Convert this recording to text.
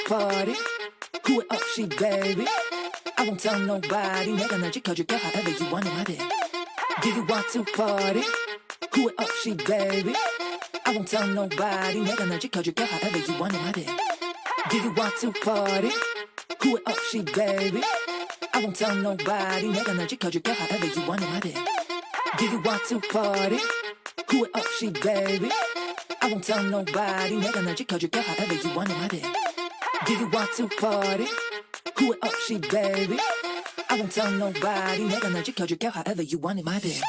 party 후회 없이 baby I won't tell nobody 내가 널 지켜줄게 however you want it my day Do you want to party 후회 없이 baby I won't tell nobody 내가 널 지켜줄게 however you want it my day Do you want to party 후회 없이 baby I won't tell nobody 내가 널 지켜줄게 however you want it my day Do you want to party 후회 없이 baby I won't tell nobody 내가 널 지켜줄게 however you want it my day Do you want to party 후회 없이 baby I won't tell nobody 내가 널 지켜줄게 however you want it my day